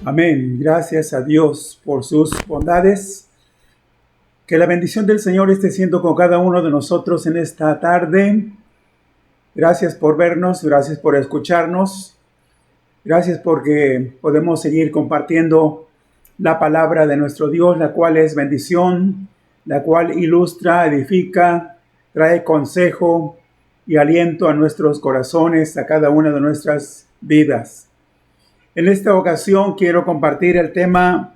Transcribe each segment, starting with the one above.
Amén. Gracias a Dios por sus bondades. Que la bendición del Señor esté siendo con cada uno de nosotros en esta tarde. Gracias por vernos, gracias por escucharnos. Gracias porque podemos seguir compartiendo la palabra de nuestro Dios, la cual es bendición, la cual ilustra, edifica, trae consejo y aliento a nuestros corazones, a cada una de nuestras vidas. En esta ocasión quiero compartir el tema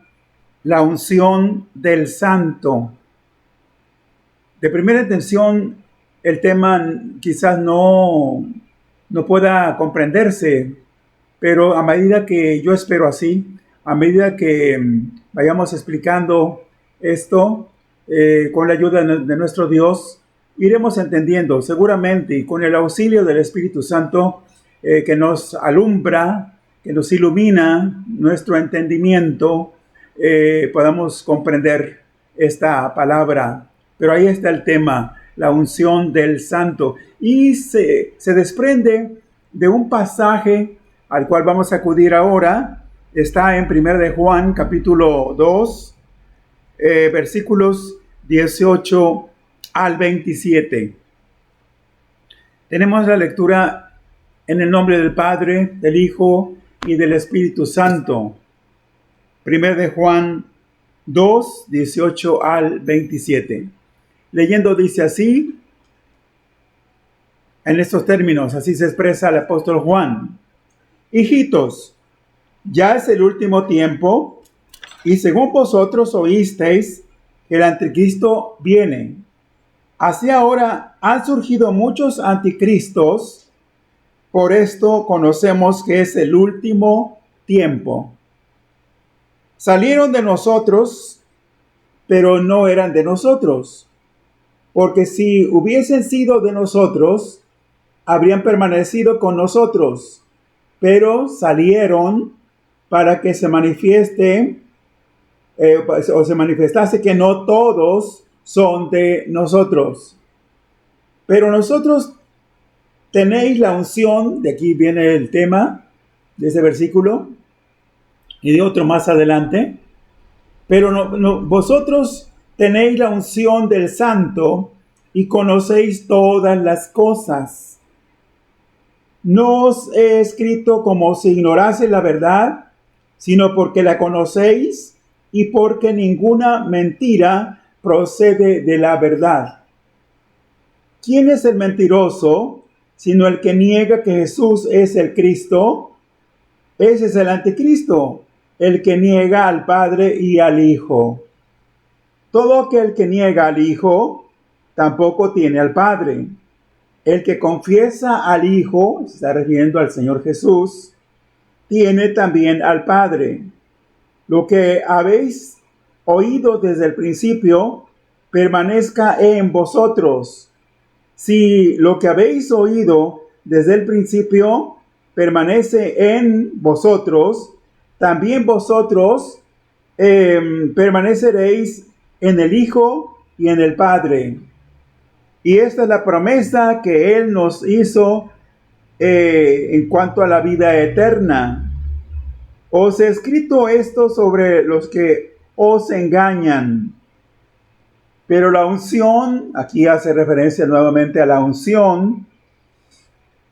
la unción del santo. De primera intención, el tema quizás no pueda comprenderse, pero a medida que yo espero así, a medida que vayamos explicando esto, con la ayuda de nuestro Dios, iremos entendiendo seguramente, y con el auxilio del Espíritu Santo que nos alumbra, que nos ilumina nuestro entendimiento, podamos comprender esta palabra. Pero ahí está el tema, la unción del santo. Y se desprende de un pasaje al cual vamos a acudir ahora. Está en 1 de Juan, capítulo 2, versículos 18 al 27. Tenemos la lectura en el nombre del Padre, del Hijo y del Espíritu Santo. 1 de Juan 2, 18 al 27. Leyendo dice así, en estos términos, así se expresa el apóstol Juan. Hijitos, ya es el último tiempo, y según vosotros oísteis que el anticristo viene. Así ahora han surgido muchos anticristos. Por esto conocemos que es el último tiempo. Salieron de nosotros, pero no eran de nosotros. Porque si hubiesen sido de nosotros, habrían permanecido con nosotros. Pero salieron para que se manifieste, o se manifestase que no todos son de nosotros. Pero nosotros tenéis la unción, de aquí viene el tema de ese versículo, y de otro más adelante. Pero vosotros tenéis la unción del santo y conocéis todas las cosas. No os he escrito como si ignorase la verdad, sino porque la conocéis y porque ninguna mentira procede de la verdad. ¿Quién es el mentiroso, sino el que niega que Jesús es el Cristo? Ese es el anticristo, el que niega al Padre y al Hijo. Todo aquel que niega al Hijo, tampoco tiene al Padre. El que confiesa al Hijo, se está refiriendo al Señor Jesús, tiene también al Padre. Lo que habéis oído desde el principio, permanezca en vosotros. Si lo que habéis oído desde el principio permanece en vosotros, también vosotros permaneceréis en el Hijo y en el Padre. Y esta es la promesa que Él nos hizo en cuanto a la vida eterna. Os he escrito esto sobre los que os engañan. Pero la unción, aquí hace referencia nuevamente a la unción,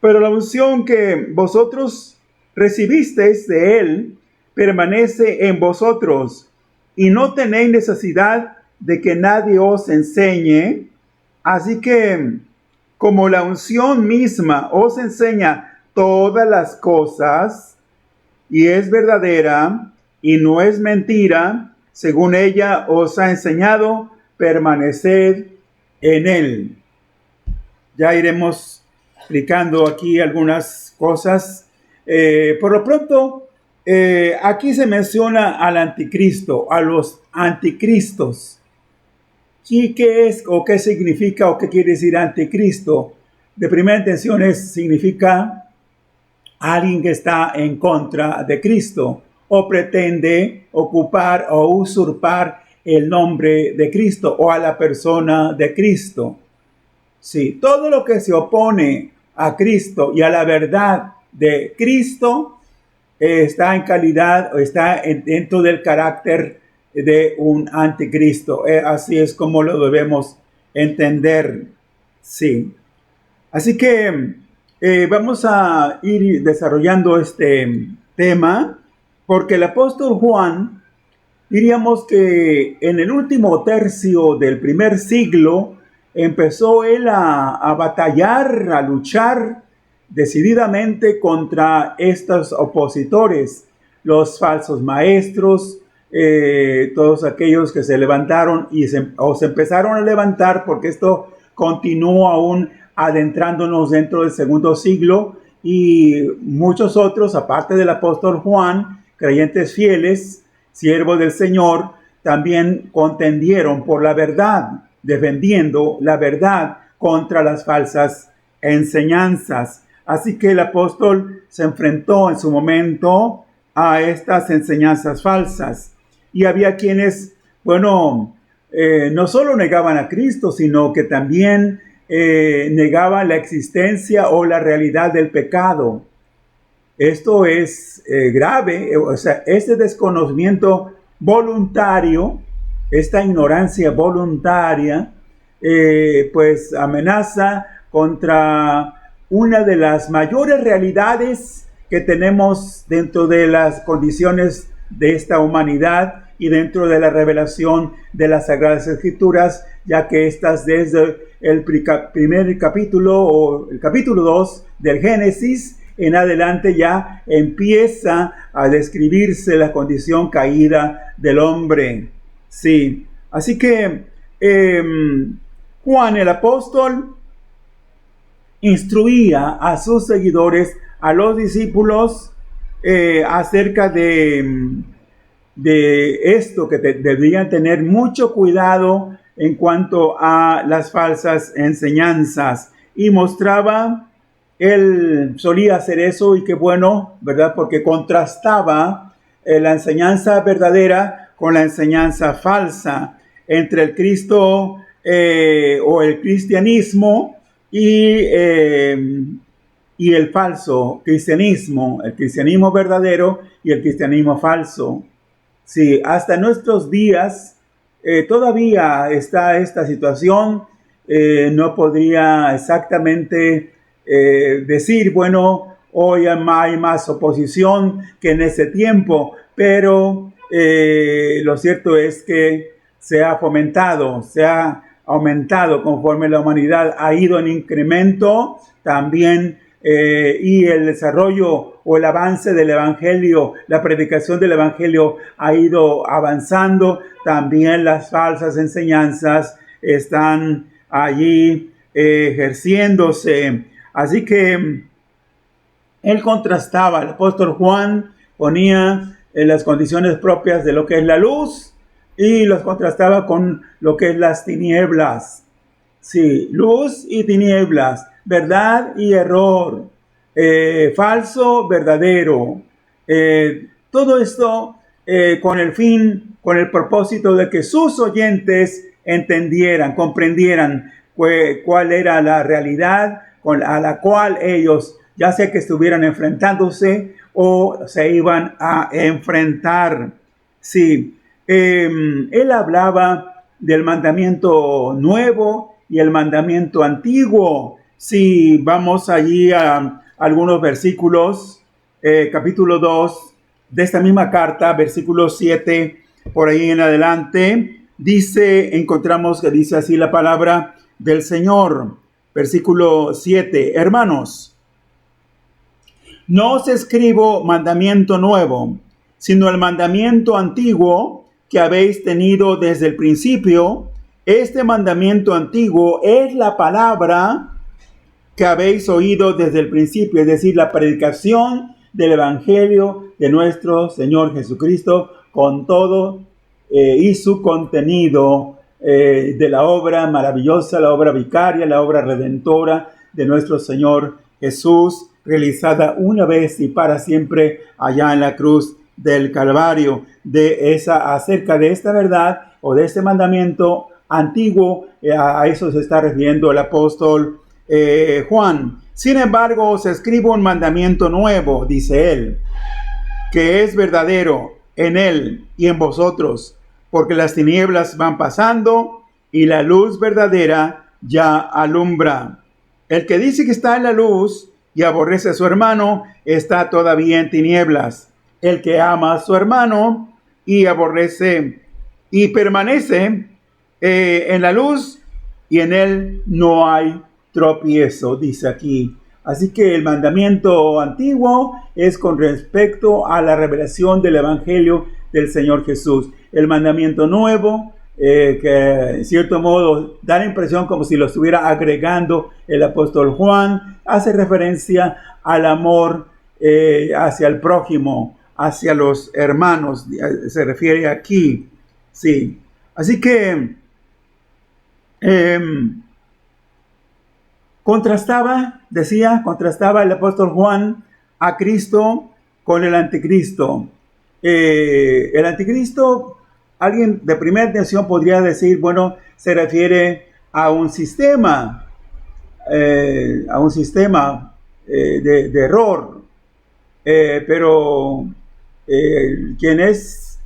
Pero la unción que vosotros recibisteis de él permanece en vosotros, y no tenéis necesidad de que nadie os enseñe. Así que, como la unción misma os enseña todas las cosas, y es verdadera, y no es mentira, según ella os ha enseñado, permaneced en él. Ya iremos explicando aquí algunas cosas. Por lo pronto, aquí se menciona al anticristo, a los anticristos. ¿Y qué es o qué significa o qué quiere decir anticristo? De primera intención significa alguien que está en contra de Cristo o pretende ocupar o usurpar el nombre de Cristo o a la persona de Cristo. Sí, todo lo que se opone a Cristo y a la verdad de Cristo está en calidad o está dentro del carácter de un anticristo. Así es como lo debemos entender. Sí. Así que vamos a ir desarrollando este tema porque el apóstol Juan, diríamos que en el último tercio del primer siglo, empezó él a batallar, a luchar decididamente contra estos opositores, los falsos maestros, todos aquellos que se levantaron y se empezaron a levantar, porque esto continuó aún adentrándonos dentro del segundo siglo, y muchos otros, aparte del apóstol Juan, creyentes fieles, siervos del Señor, también contendieron por la verdad, defendiendo la verdad contra las falsas enseñanzas. Así que el apóstol se enfrentó en su momento a estas enseñanzas falsas. Y había quienes, no solo negaban a Cristo, sino que también negaban la existencia o la realidad del pecado. Esto es grave, o sea, este desconocimiento voluntario, esta ignorancia voluntaria, pues amenaza contra una de las mayores realidades que tenemos dentro de las condiciones de esta humanidad y dentro de la revelación de las Sagradas Escrituras, ya que estas desde el primer capítulo o el capítulo 2 del Génesis en adelante ya empieza a describirse la condición caída del hombre. Sí, así que Juan el apóstol instruía a sus seguidores, a los discípulos, acerca de esto, que debían tener mucho cuidado en cuanto a las falsas enseñanzas, y mostraba, él solía hacer eso, y qué bueno, ¿verdad? Porque contrastaba la enseñanza verdadera con la enseñanza falsa entre el Cristo o el cristianismo y el falso cristianismo, el cristianismo verdadero y el cristianismo falso. Sí, hasta nuestros días todavía está esta situación. No podría exactamente decir, hoy hay más oposición que en ese tiempo, pero lo cierto es que se ha fomentado, se ha aumentado conforme la humanidad ha ido en incremento también, y el desarrollo o el avance del evangelio, la predicación del evangelio ha ido avanzando. También las falsas enseñanzas están allí ejerciéndose. Así que él contrastaba, el apóstol Juan ponía las condiciones propias de lo que es la luz y los contrastaba con lo que es las tinieblas. Sí, luz y tinieblas, verdad y error, falso, verdadero. Todo esto con el propósito de que sus oyentes entendieran, comprendieran cuál era la realidad a la cual ellos, ya sea que estuvieran enfrentándose o se iban a enfrentar. Sí, él hablaba del mandamiento nuevo y el mandamiento antiguo. Si vamos allí a algunos versículos, capítulo 2 de esta misma carta, versículo 7, por ahí en adelante, encontramos que dice así la palabra del Señor. Versículo 7, hermanos, no os escribo mandamiento nuevo, sino el mandamiento antiguo que habéis tenido desde el principio. Este mandamiento antiguo es la palabra que habéis oído desde el principio, es decir, la predicación del Evangelio de nuestro Señor Jesucristo con todo y su contenido de la obra maravillosa, la obra vicaria, la obra redentora de nuestro Señor Jesús, realizada una vez y para siempre allá en la cruz del Calvario. Acerca de esta verdad o de este mandamiento antiguo, a eso se está refiriendo el apóstol Juan. Sin embargo, os escribo un mandamiento nuevo, dice él, que es verdadero en él y en vosotros, porque las tinieblas van pasando y la luz verdadera ya alumbra. El que dice que está en la luz y aborrece a su hermano, está todavía en tinieblas. El que ama a su hermano y aborrece y permanece en la luz, y en él no hay tropiezo, dice aquí. Así que el mandamiento antiguo es con respecto a la revelación del Evangelio del Señor Jesús. El mandamiento nuevo, que en cierto modo da la impresión como si lo estuviera agregando el apóstol Juan, hace referencia al amor hacia el prójimo, hacia los hermanos, se refiere aquí. Sí. Así que contrastaba el apóstol Juan a Cristo con el anticristo. El anticristo, alguien de primera intención podría decir, bueno, se refiere a un sistema de error, pero quien es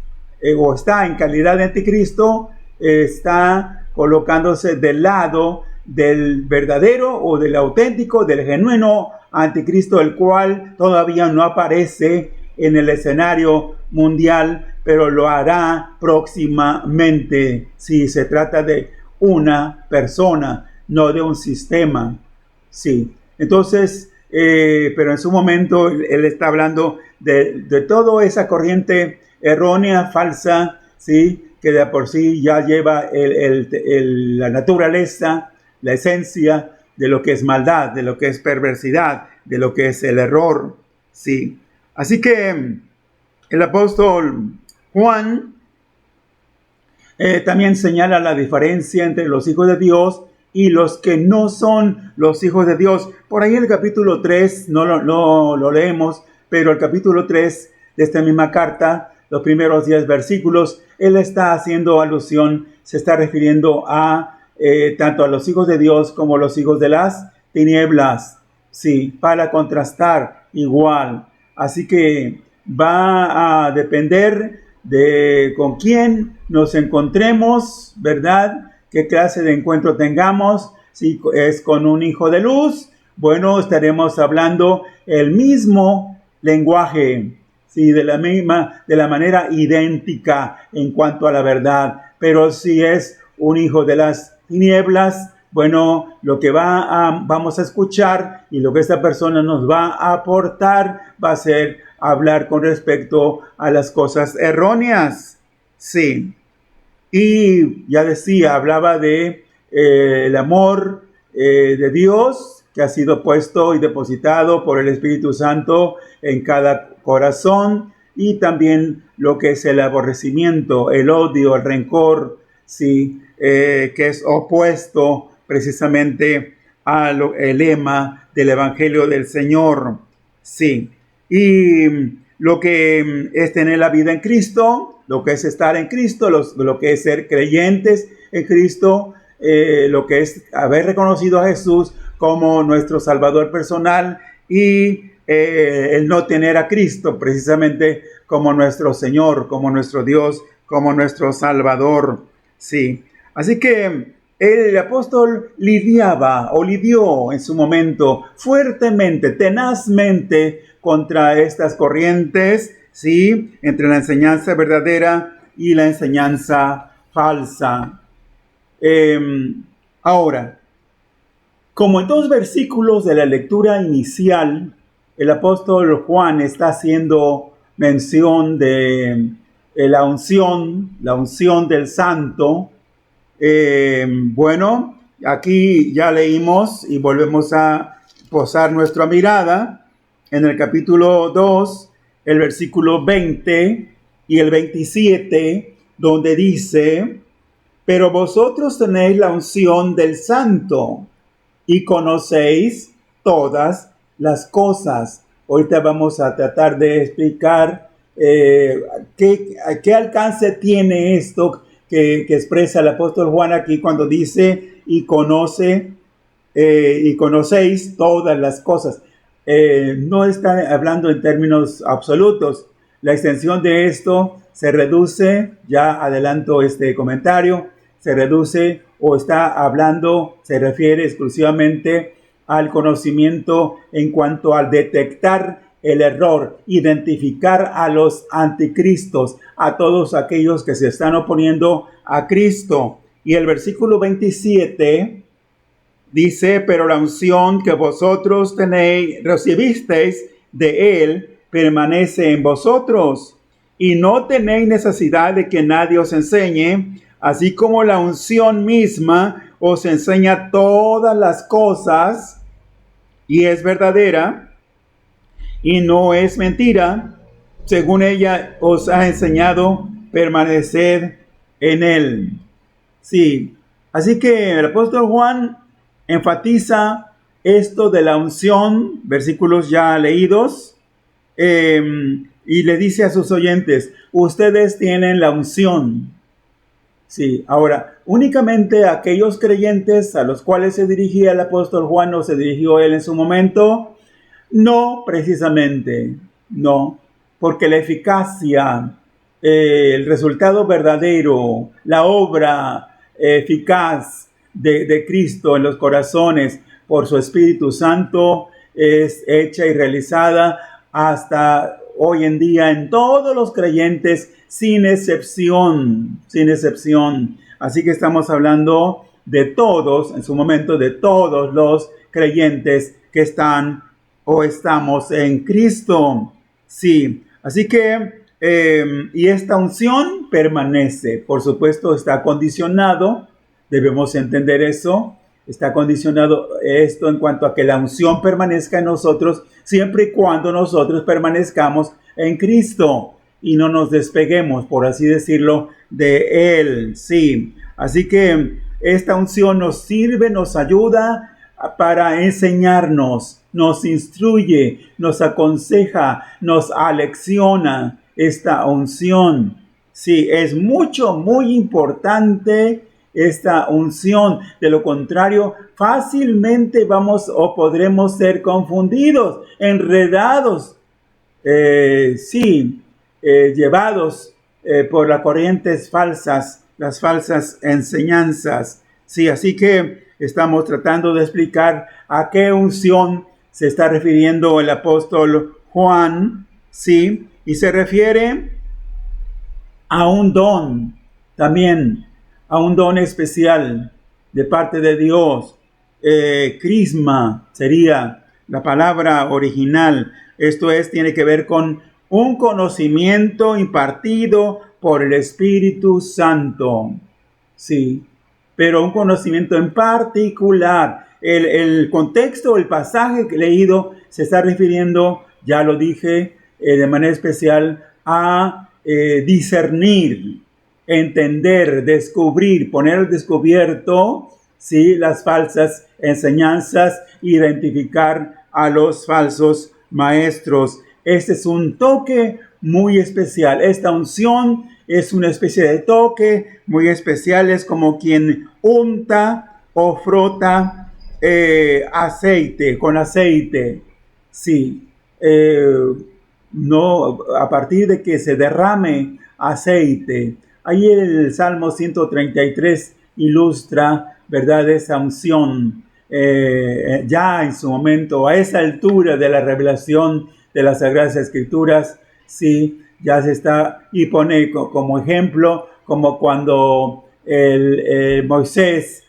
o está en calidad de anticristo está colocándose del lado del verdadero o del auténtico, del genuino anticristo, el cual todavía no aparece en el escenario mundial, pero lo hará próximamente. Si se trata de una persona, no de un sistema. Sí. Entonces, pero en su momento él está hablando de toda esa corriente errónea, falsa, sí, que de por sí ya lleva la naturaleza, la esencia de lo que es maldad, de lo que es perversidad, de lo que es el error. Sí. Así que el apóstol Juan también señala la diferencia entre los hijos de Dios y los que no son los hijos de Dios. Por ahí en el capítulo 3, no lo leemos, pero el capítulo 3 de esta misma carta, los primeros 10 versículos, él está haciendo alusión, se está refiriendo a tanto a los hijos de Dios como a los hijos de las tinieblas, sí, para contrastar igual. Así que va a depender de con quién nos encontremos, ¿verdad? Qué clase de encuentro tengamos. Si es con un hijo de luz, bueno, estaremos hablando el mismo lenguaje, sí, de la manera idéntica en cuanto a la verdad. Pero si es un hijo de las tinieblas, bueno, lo que vamos a escuchar y lo que esta persona nos va a aportar va a ser hablar con respecto a las cosas erróneas. Sí. Y ya decía, hablaba de el amor de Dios que ha sido puesto y depositado por el Espíritu Santo en cada corazón, y también lo que es el aborrecimiento, el odio, el rencor, sí, que es opuesto precisamente al lema del Evangelio del Señor. Sí. Y lo que es tener la vida en Cristo, lo que es estar en Cristo, lo que es ser creyentes en Cristo, lo que es haber reconocido a Jesús como nuestro Salvador personal, y el no tener a Cristo precisamente como nuestro Señor, como nuestro Dios, como nuestro Salvador. Sí. Así que el apóstol lidió en su momento fuertemente, tenazmente contra estas corrientes, ¿sí? Entre la enseñanza verdadera y la enseñanza falsa. Ahora, como en 2 versículos de la lectura inicial, el apóstol Juan está haciendo mención de la unción del santo. Bueno, aquí ya leímos y volvemos a posar nuestra mirada en el capítulo 2, el versículo 20 y el 27, donde dice: pero vosotros tenéis la unción del santo y conocéis todas las cosas. Ahorita vamos a tratar de explicar qué alcance tiene esto que expresa el apóstol Juan aquí cuando dice y conocéis todas las cosas. No está hablando en términos absolutos. La extensión de esto se reduce, ya adelanto este comentario, se reduce o se refiere exclusivamente al conocimiento en cuanto al detectar el error, identificar a los anticristos, a todos aquellos que se están oponiendo a Cristo. Y el versículo 27 dice: pero la unción que vosotros recibisteis de él permanece en vosotros, y no tenéis necesidad de que nadie os enseñe, así como la unción misma os enseña todas las cosas, y es verdadera, y no es mentira. Según ella os ha enseñado, permaneced en él. Sí, así que el apóstol Juan enfatiza esto de la unción, versículos ya leídos, y le dice a sus oyentes: ustedes tienen la unción. Sí, ahora, únicamente aquellos creyentes a los cuales se dirigía el apóstol Juan o se dirigió él en su momento, no precisamente, no, porque la eficacia, el resultado verdadero, la obra eficaz de Cristo en los corazones por su Espíritu Santo es hecha y realizada hasta hoy en día en todos los creyentes, sin excepción. Así que estamos hablando de todos, en su momento, de todos los creyentes que están o estamos en Cristo. Sí, así que, y esta unción permanece, por supuesto, está condicionado, debemos entender eso, está condicionado esto en cuanto a que la unción permanezca en nosotros, siempre y cuando nosotros permanezcamos en Cristo y no nos despeguemos, por así decirlo, de Él. Sí, así que esta unción nos sirve, nos ayuda para enseñarnos, nos instruye, nos aconseja, nos alecciona esta unción. Sí, es muy importante esta unción. De lo contrario, fácilmente vamos o podremos ser confundidos, enredados, llevados por las corrientes falsas, las falsas enseñanzas. Sí, así que estamos tratando de explicar a qué unción se está refiriendo el apóstol Juan, sí, y se refiere a un don, también a un don especial de parte de Dios. Crisma sería la palabra original. Esto es, tiene que ver con un conocimiento impartido por el Espíritu Santo. Sí, pero un conocimiento en particular. El contexto, el pasaje leído se está refiriendo, ya lo dije, de manera especial a discernir, entender, descubrir, poner al descubierto, ¿sí?, las falsas enseñanzas, identificar a los falsos maestros. Este es un toque muy especial. Esta unción es una especie de toque muy especial. Es como quien unta o frota aceite, con aceite. Sí, no, a partir de que se derrame aceite. Ahí el Salmo 133 ilustra ¿verdad? Esa unción ya en su momento, a esa altura de la revelación de las Sagradas Escrituras, sí, ya se está, y pone como ejemplo, como cuando Moisés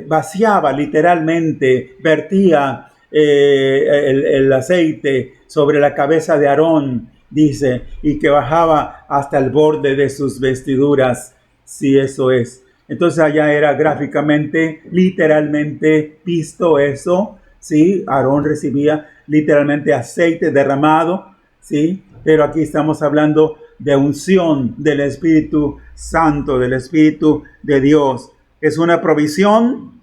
vaciaba literalmente, vertía el aceite sobre la cabeza de Aarón, dice, y que bajaba hasta el borde de sus vestiduras. Sí, eso es. Entonces allá era gráficamente, literalmente visto eso, ¿sí? Aarón recibía literalmente aceite derramado, ¿sí? Pero aquí estamos hablando de unción del Espíritu Santo, del Espíritu de Dios. Es una provisión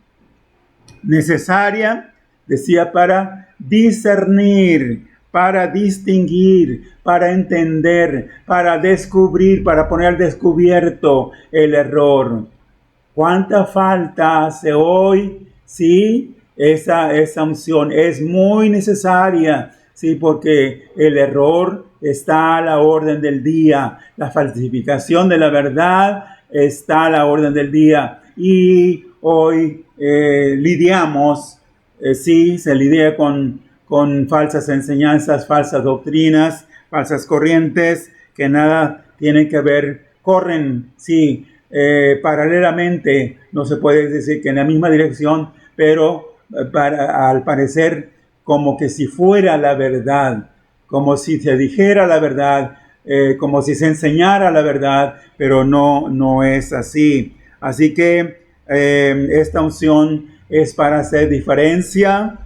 necesaria, decía, para discernir, para distinguir, para entender, para descubrir, para poner al descubierto el error. ¿Cuánta falta hace hoy? Sí, esa unción es muy necesaria, sí, porque el error está a la orden del día, la falsificación de la verdad está a la orden del día, y hoy lidiamos, sí, se lidia con falsas enseñanzas, falsas doctrinas, falsas corrientes que nada tienen que ver, corren, sí, paralelamente, no se puede decir que en la misma dirección, pero al parecer como que si fuera la verdad, como si se dijera la verdad, como si se enseñara la verdad, pero no es así. Así que esta unción es para hacer diferencia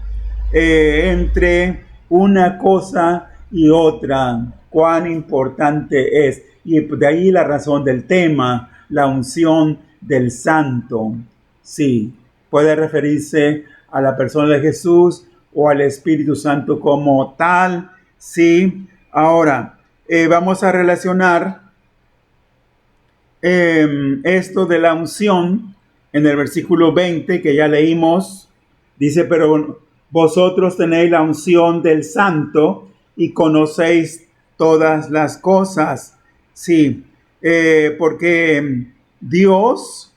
entre una cosa y otra. Cuán importante es. Y de ahí la razón del tema, la unción del santo. Sí, puede referirse a la persona de Jesús o al Espíritu Santo como tal. Sí, ahora vamos a relacionar esto de la unción en el versículo 20 que ya leímos. Dice, pero vosotros tenéis la unción del santo y conocéis todas las cosas. Sí, porque Dios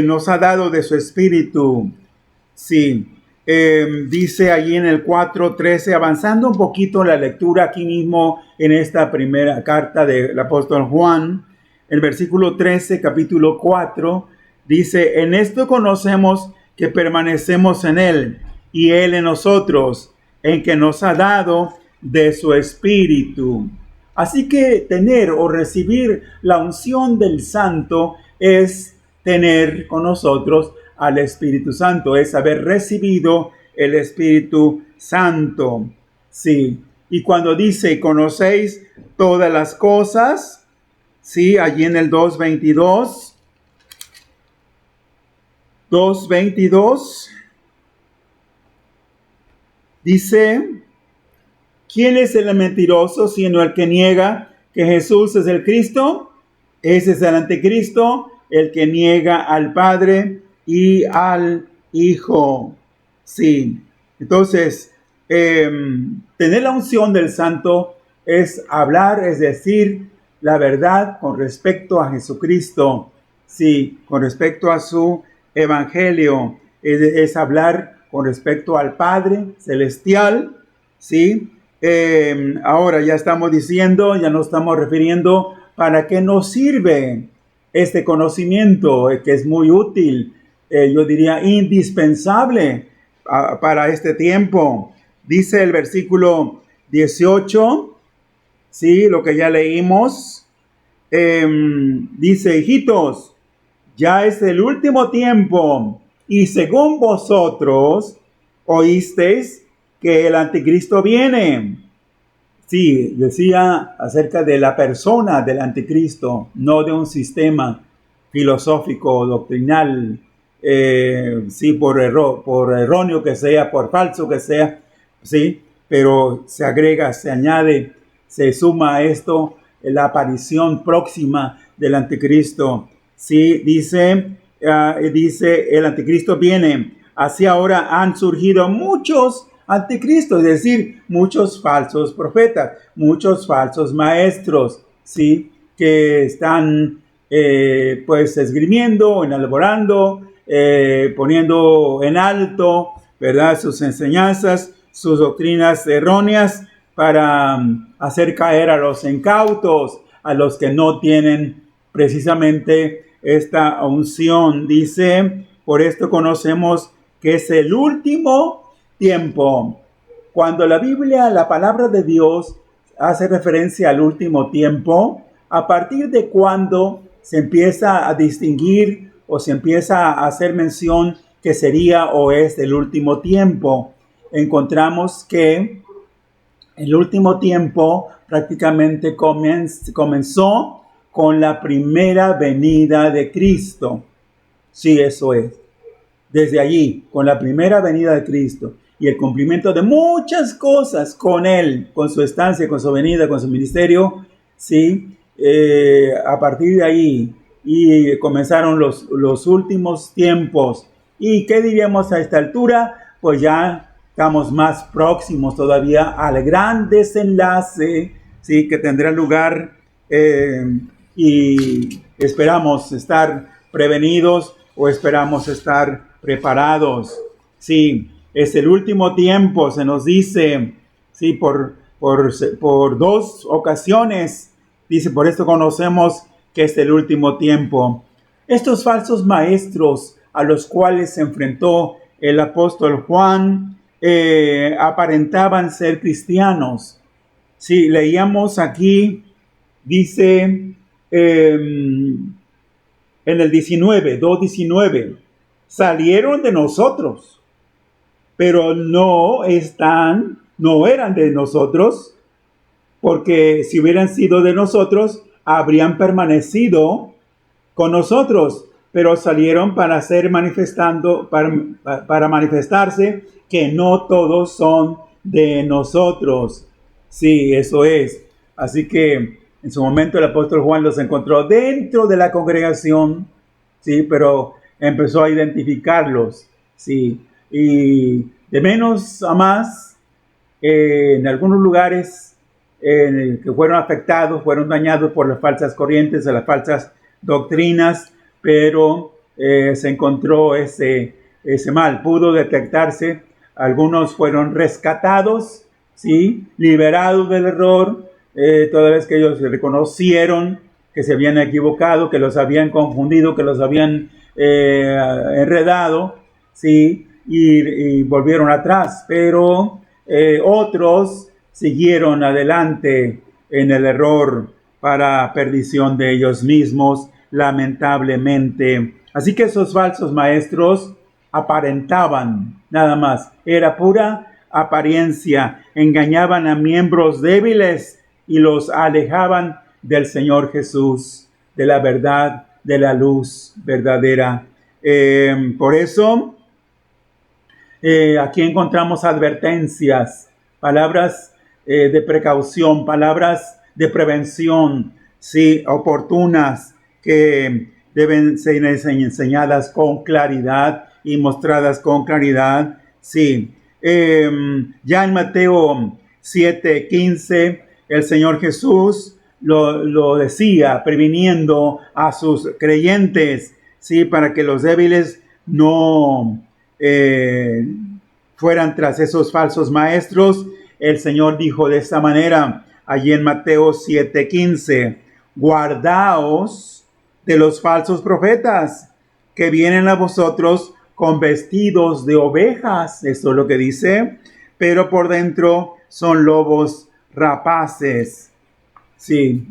nos ha dado de su espíritu. Sí, dice allí en el 4:13, avanzando un poquito la lectura aquí mismo en esta primera carta del apóstol Juan, el versículo 13, capítulo 4, dice, en esto conocemos que permanecemos en él y él en nosotros, en que nos ha dado de su espíritu. Así que tener o recibir la unción del santo es tener con nosotros al Espíritu Santo, es haber recibido el Espíritu Santo. Sí, y cuando dice, conocéis todas las cosas, sí, allí en el 2:22, dice, ¿quién es el mentiroso sino el que niega que Jesús es el Cristo? Ese es el anticristo, el que niega al Padre y al Hijo. Sí, entonces, tener la unción del Santo es hablar, es decir, la verdad con respecto a Jesucristo. Sí, con respecto a su evangelio. Es hablar con respecto al Padre Celestial. Sí, ahora ya estamos diciendo, ya nos estamos refiriendo para qué nos sirve este conocimiento, que es muy útil, yo diría indispensable para este tiempo. Dice el versículo 18, sí, lo que ya leímos, dice, hijitos, ya es el último tiempo, y según vosotros oísteis que el anticristo viene. Sí, decía acerca de la persona del anticristo, no de un sistema filosófico, doctrinal, sí, por erróneo que sea, por falso que sea, sí, pero se agrega, se añade, se suma a esto la aparición próxima del anticristo. Sí, dice el anticristo viene. Así ahora han surgido muchos anticristos, es decir, muchos falsos profetas, muchos falsos maestros, sí, que están pues esgrimiendo, elaborando, poniendo en alto, ¿verdad?, sus enseñanzas, sus doctrinas erróneas para hacer caer a los incautos, a los que no tienen precisamente esta unción. Dice, por esto conocemos que es el último tiempo. Cuando la Biblia, la palabra de Dios, hace referencia al último tiempo, a partir de cuando se empieza a distinguir o se empieza a hacer mención que sería o es el último tiempo, encontramos que el último tiempo prácticamente comenzó con la primera venida de Cristo. Sí, eso es. Desde allí, con la primera venida de Cristo y el cumplimiento de muchas cosas con Él, con su estancia, con su venida, con su ministerio, sí, a partir de ahí y comenzaron los últimos tiempos. ¿Y qué diríamos a esta altura? Pues ya estamos más próximos todavía al gran desenlace, sí, que tendrá lugar, y esperamos estar prevenidos o esperamos estar preparados. Sí, es el último tiempo, se nos dice, sí, por 2 ocasiones, dice, por esto conocemos que es el último tiempo. Estos falsos maestros a los cuales se enfrentó el apóstol Juan aparentaban ser cristianos. Sí, leíamos aquí, dice en el 2:19, salieron de nosotros, pero no eran de nosotros, porque si hubieran sido de nosotros, habrían permanecido con nosotros, pero salieron para para manifestarse que no todos son de nosotros. Sí, eso es. Así que en su momento el apóstol Juan los encontró dentro de la congregación, sí, pero empezó a identificarlos, sí, y de menos a más, en algunos lugares que fueron afectados, fueron dañados por las falsas corrientes, de las falsas doctrinas, pero se encontró ese mal, pudo detectarse. Algunos fueron rescatados, ¿sí?, liberados del error, toda vez que ellos reconocieron que se habían equivocado, que los habían confundido, que los habían enredado, ¿sí?, y volvieron atrás. Pero otros siguieron adelante en el error para perdición de ellos mismos, lamentablemente. Así que esos falsos maestros aparentaban, nada más, era pura apariencia, engañaban a miembros débiles y los alejaban del Señor Jesús, de la verdad, de la luz verdadera. Por eso, aquí encontramos advertencias, palabras de precaución, palabras de prevención, sí, oportunas, que deben ser enseñadas con claridad y mostradas con claridad. Sí, ya en Mateo 7:15, el Señor Jesús lo decía, previniendo a sus creyentes, sí, para que los débiles no fueran tras esos falsos maestros. El Señor dijo de esta manera, allí en Mateo 7:15, guardaos de los falsos profetas que vienen a vosotros con vestidos de ovejas, esto es lo que dice, pero por dentro son lobos rapaces. Sí,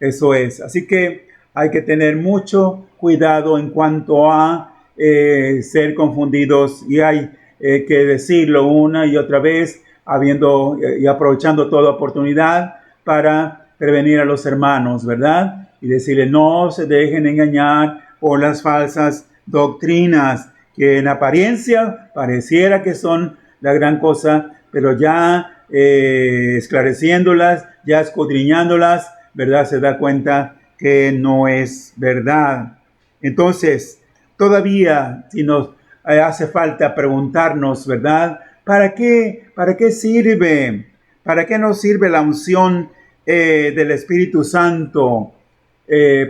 eso es. Así que hay que tener mucho cuidado en cuanto a ser confundidos, y hay que decirlo una y otra vez, habiendo y aprovechando toda oportunidad para prevenir a los hermanos, ¿verdad? Y decirles, no se dejen engañar por las falsas doctrinas, que en apariencia pareciera que son la gran cosa, pero ya esclareciéndolas, ya escudriñándolas, ¿verdad?, se da cuenta que no es verdad. Entonces, todavía, si nos hace falta preguntarnos, ¿verdad?, ¿para qué sirve? ¿Para qué nos sirve la unción del Espíritu Santo?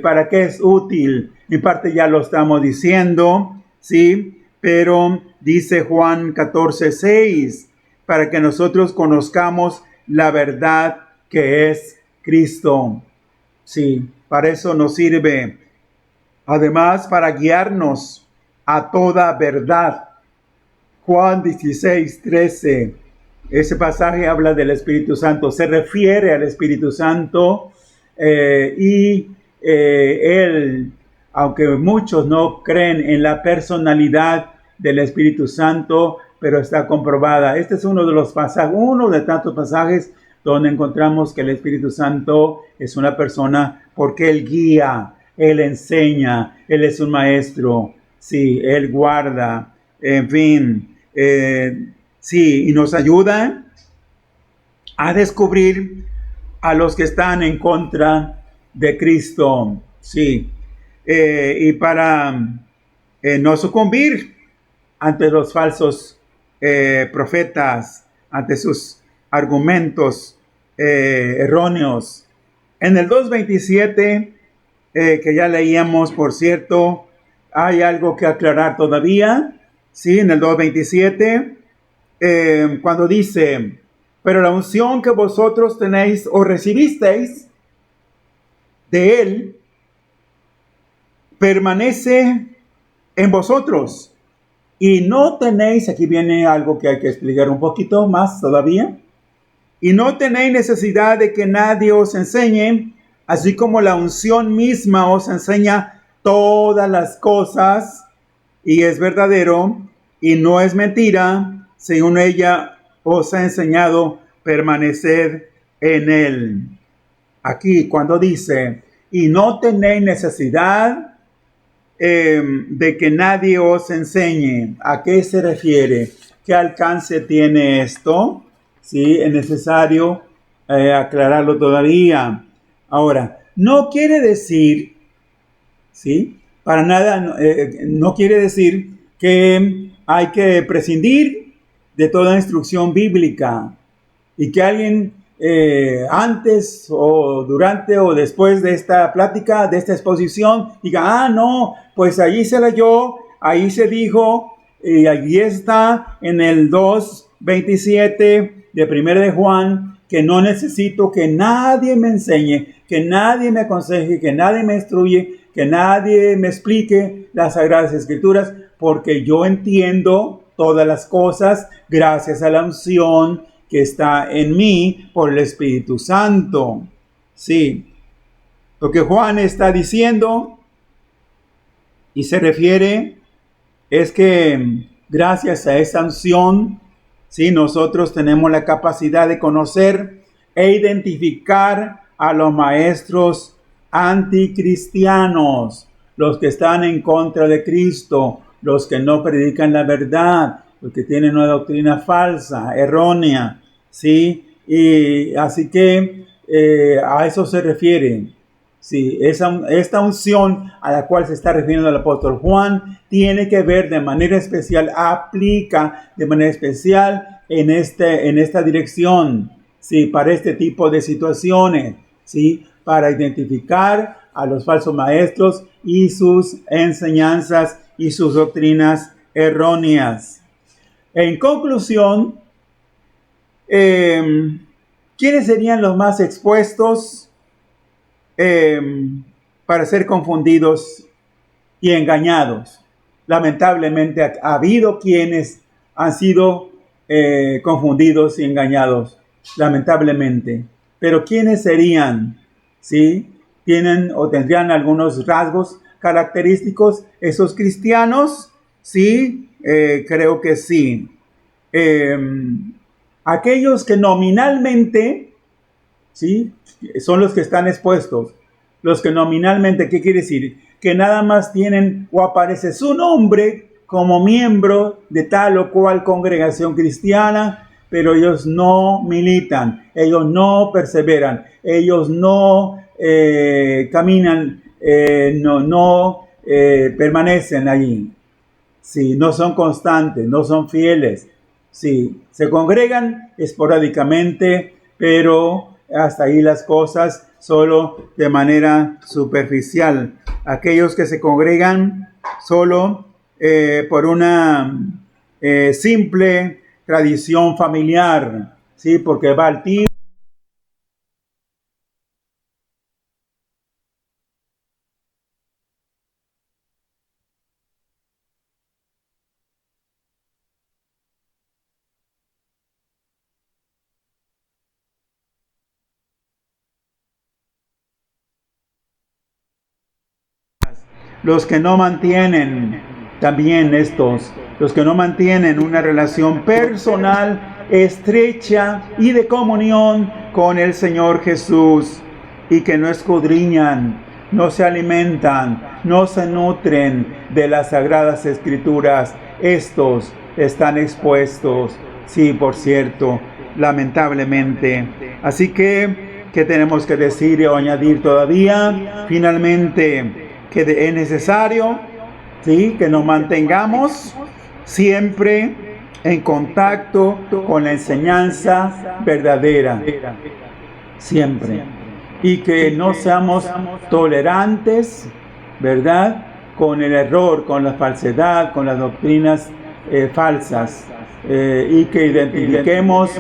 ¿Para qué es útil? En parte ya lo estamos diciendo, ¿sí? Pero dice Juan 14:6, para que nosotros conozcamos la verdad que es Cristo. Sí, para eso nos sirve. Además, para guiarnos a toda verdad. Juan 16:13. Ese pasaje habla del Espíritu Santo, se refiere al Espíritu Santo Él, aunque muchos no creen en la personalidad del Espíritu Santo, pero está comprobada. Este es uno de los pasajes, uno de tantos pasajes donde encontramos que el Espíritu Santo es una persona porque Él guía, Él enseña, Él es un maestro, sí, Él guarda, en fin, sí, y nos ayuda a descubrir a los que están en contra de Cristo, sí, y para no sucumbir ante los falsos profetas, ante sus argumentos erróneos. En el 2:27, que ya leíamos, por cierto, hay algo que aclarar todavía, sí, en el 2:27, cuando dice, pero la unción que vosotros tenéis o recibisteis de Él, permanece en vosotros. Y no tenéis, aquí viene algo que hay que explicar un poquito más todavía, y no tenéis necesidad de que nadie os enseñe, así como la unción misma os enseña todas las cosas, y es verdadero, y no es mentira, según ella os ha enseñado permanecer en Él. Aquí cuando dice, y no tenéis necesidad de que nadie os enseñe, ¿a qué se refiere? ¿Qué alcance tiene esto? Sí, es necesario aclararlo todavía. Ahora, no quiere decir, ¿sí? Para nada, no quiere decir que hay que prescindir de toda instrucción bíblica y que alguien antes o durante o después de esta plática, de esta exposición, diga, no, pues allí se leyó, ahí se dijo, y allí está en el 2:27 de 1 de Juan, que no necesito que nadie me enseñe, que nadie me aconseje, que nadie me instruye, que nadie me explique las Sagradas Escrituras, porque yo entiendo todas las cosas gracias a la unción que está en mí por el Espíritu Santo. Sí, lo que Juan está diciendo y se refiere es que gracias a esa unción, sí, nosotros tenemos la capacidad de conocer e identificar a los maestros anticristianos, los que están en contra de Cristo, los que no predican la verdad, los que tienen una doctrina falsa, errónea, ¿sí? Y así que a eso se refiere. Sí, esta unción a la cual se está refiriendo el apóstol Juan tiene que ver de manera especial, aplica de manera especial en esta dirección, sí, para este tipo de situaciones, sí, para identificar a los falsos maestros y sus enseñanzas y sus doctrinas erróneas. En conclusión, ¿quiénes serían los más expuestos para ser confundidos y engañados? Lamentablemente ha habido quienes han sido confundidos y engañados, lamentablemente. Pero ¿quiénes serían? ¿Sí? ¿Tienen o tendrían algunos rasgos característicos esos cristianos? Sí, creo que sí. Aquellos que nominalmente, ¿sí?, son los que están expuestos. Los que nominalmente, ¿qué quiere decir? Que nada más tienen o aparece su nombre como miembro de tal o cual congregación cristiana, pero ellos no militan, ellos no perseveran, ellos no caminan, no permanecen allí. Sí, no son constantes, no son fieles. Sí, se congregan esporádicamente, pero hasta ahí las cosas, solo de manera superficial. Aquellos que se congregan solo por una simple tradición familiar, ¿sí? Porque va al tío. Los que no mantienen también los que no mantienen una relación personal, estrecha y de comunión con el Señor Jesús, y que no escudriñan, no se alimentan, no se nutren de las Sagradas Escrituras, estos están expuestos, sí, por cierto, lamentablemente. Así que, ¿qué tenemos que decir o añadir todavía? Finalmente, que es necesario, ¿sí?, que nos mantengamos siempre en contacto con la enseñanza verdadera, siempre, y que no seamos tolerantes, ¿verdad?, con el error, con la falsedad, con las doctrinas falsas, y que identifiquemos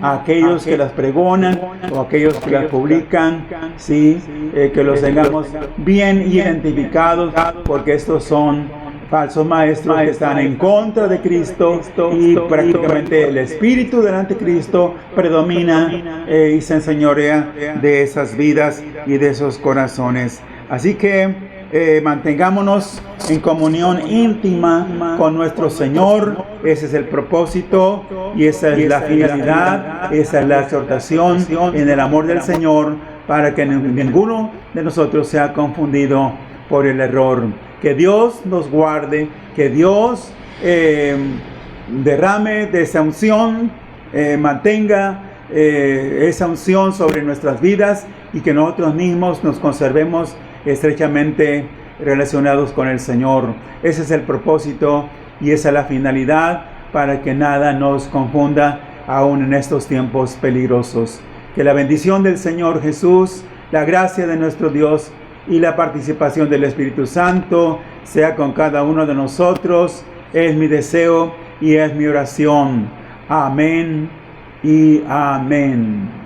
a aquellos que las pregonan o aquellos que las publican, ¿sí? Que los tengamos bien identificados, porque estos son falsos maestros que están en contra de Cristo, y prácticamente el espíritu del anticristo predomina y se enseñorea de esas vidas y de esos corazones. Así que mantengámonos en comunión íntima con nuestro Señor. Ese es el propósito y esa es la finalidad, esa es la exhortación en el amor del Señor, para que ninguno de nosotros sea confundido por el error. Que Dios nos guarde, que Dios derrame de esa unción, mantenga esa unción sobre nuestras vidas, y que nosotros mismos nos conservemos estrechamente relacionados con el Señor. Ese es el propósito y esa es la finalidad, para que nada nos confunda aún en estos tiempos peligrosos. Que la bendición del Señor Jesús, la gracia de nuestro Dios y la participación del Espíritu Santo sea con cada uno de nosotros. Es mi deseo y es mi oración. Amén y amén.